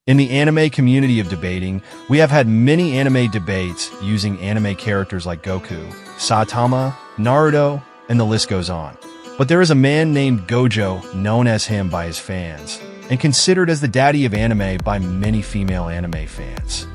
In the anime community of debating, we have had many anime debates using anime characters like Goku, Saitama, Naruto, and the list goes on. But there is a man named Gojo, known as him by his fans, and considered as the daddy of anime by many female anime fans.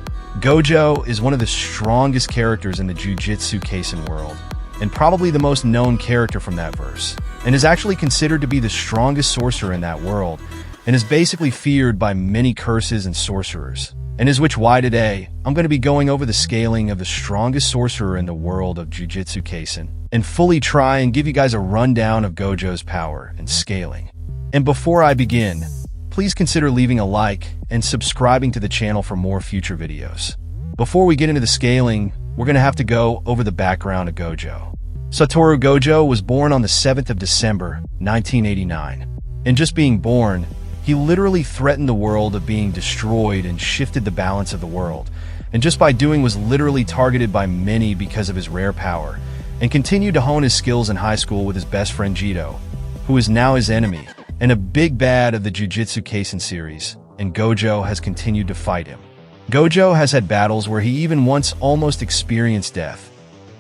Gojo is one of the strongest characters in the jujutsu kaisen world, and probably the most known character from that verse, and is actually considered to be the strongest sorcerer in that world, and is basically feared by many curses and sorcerers. And is which why today, I'm going to be going over the scaling of the strongest sorcerer in the world of Jujutsu Kaisen, and fully try and give you guys a rundown of Gojo's power and scaling. And before I begin, please consider leaving a like and subscribing to the channel for more future videos. Before we get into the scaling, we're going to have to go over the background of Gojo. Satoru Gojo was born on the 7th of December, 1989. And just being born, he literally threatened the world of being destroyed and shifted the balance of the world. And just by doing was literally targeted by many because of his rare power, and continued to hone his skills in high school with his best friend Geto, who is now his enemy, and a big bad of the Jujutsu Kaisen series, and Gojo has continued to fight him. Gojo has had battles where he even once almost experienced death,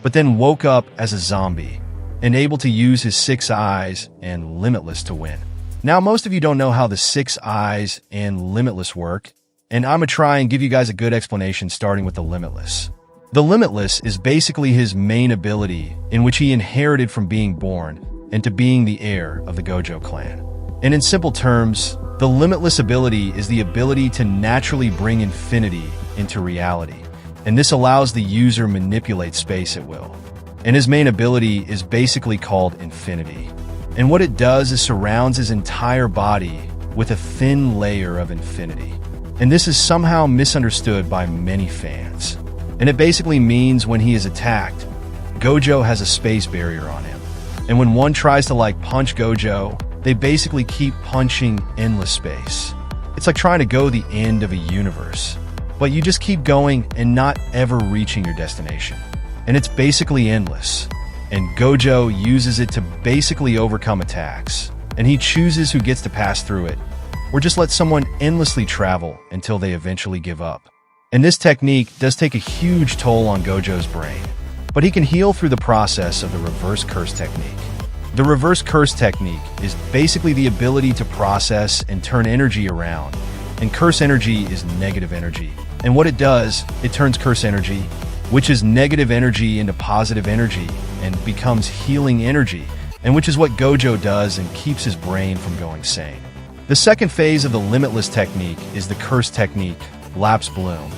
but then woke up as a zombie, and able to use his 6 eyes and Limitless to win. Now, most of you don't know how the 6 eyes and Limitless work, and I'm gonna try and give you guys a good explanation starting with the Limitless. The Limitless is basically his main ability in which he inherited from being born and to being the heir of the Gojo clan. And in simple terms, the Limitless ability is the ability to naturally bring infinity into reality, and this allows the user manipulate space at will. And his main ability is basically called Infinity. And what it does is surrounds his entire body with a thin layer of infinity. And this is somehow misunderstood by many fans. And it basically means when he is attacked, Gojo has a space barrier on him. And when one tries to punch Gojo, they basically keep punching endless space. It's like trying to go the end of a universe, but you just keep going and not ever reaching your destination. And it's basically endless. And Gojo uses it to basically overcome attacks, and he chooses who gets to pass through it, or just let someone endlessly travel until they eventually give up. And this technique does take a huge toll on Gojo's brain, but he can heal through the process of the reverse curse technique. The reverse curse technique is basically the ability to process and turn energy around, and curse energy is negative energy. And what it does, it turns curse energy, which is negative energy, into positive energy and becomes healing energy, and which is what Gojo does and keeps his brain from going sane. The second phase of the Limitless technique is the curse technique, Lapse Bloom.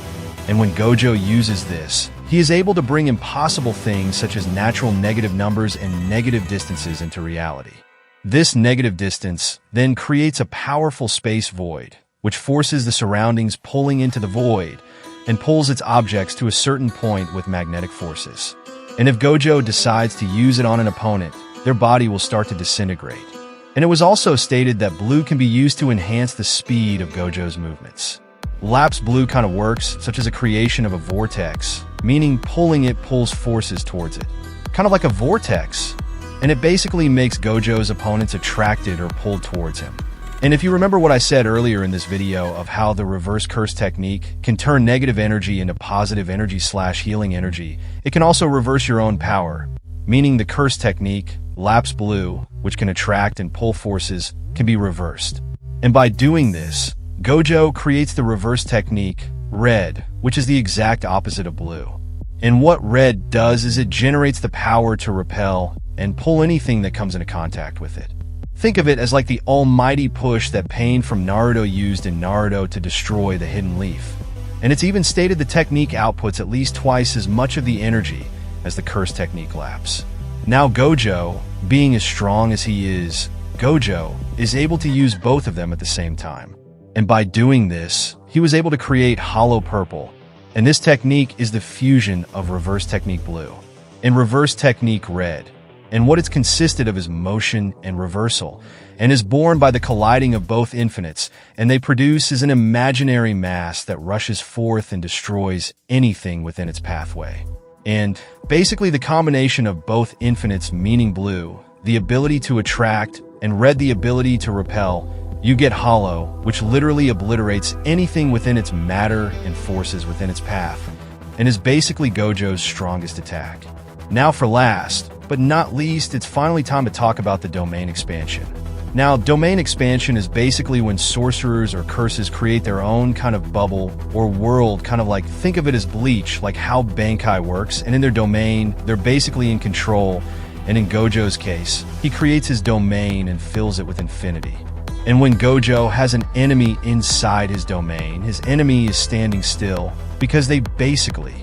And when Gojo uses this, he is able to bring impossible things such as natural negative numbers and negative distances into reality. This negative distance then creates a powerful space void, which forces the surroundings pulling into the void, and pulls its objects to a certain point with magnetic forces. And if Gojo decides to use it on an opponent, their body will start to disintegrate. And it was also stated that blue can be used to enhance the speed of Gojo's movements. Lapse blue kind of works, such as a creation of a vortex, meaning pulling it pulls forces towards it. Kind of like a vortex. And it basically makes Gojo's opponents attracted or pulled towards him. And if you remember what I said earlier in this video of how the reverse curse technique can turn negative energy into positive energy / healing energy, it can also reverse your own power, meaning the curse technique, Lapse Blue, which can attract and pull forces, can be reversed. And by doing this, Gojo creates the reverse technique, Red, which is the exact opposite of blue. And what Red does is it generates the power to repel and pull anything that comes into contact with it. Think of it as like the almighty push that Pain from Naruto used in Naruto to destroy the Hidden Leaf. And it's even stated the technique outputs at least twice as much of the energy as the curse technique Lapse. Now Gojo, being as strong as he is, Gojo is able to use both of them at the same time. And by doing this, he was able to create Hollow Purple. And this technique is the fusion of Reverse Technique Blue and Reverse Technique Red. And what it's consisted of is motion and reversal, and is born by the colliding of both infinites, and they produce is an imaginary mass that rushes forth and destroys anything within its pathway. And basically the combination of both infinites, meaning blue, the ability to attract, and red, the ability to repel, You get hollow, which literally obliterates anything within its matter and forces within its path, and is basically Gojo's strongest attack. Now for last, but not least, it's finally time to talk about the domain expansion. Now, domain expansion is basically when sorcerers or curses create their own kind of bubble or world, kind of like, think of it as Bleach, like how Bankai works, and in their domain, they're basically in control, and in Gojo's case, he creates his domain and fills it with infinity. And when Gojo has an enemy inside his domain, his enemy is standing still because they basically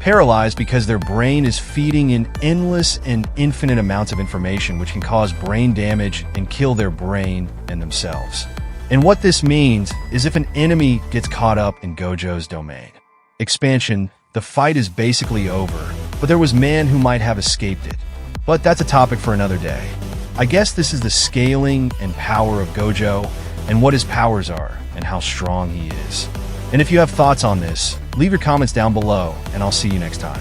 paralyzed because their brain is feeding in endless and infinite amounts of information which can cause brain damage and kill their brain and themselves. And what this means is if an enemy gets caught up in Gojo's domain expansion, the fight is basically over, but there was man who might have escaped it. But that's a topic for another day. I guess this is the scaling and power of Gojo and what his powers are and how strong he is. And if you have thoughts on this, leave your comments down below, and I'll see you next time.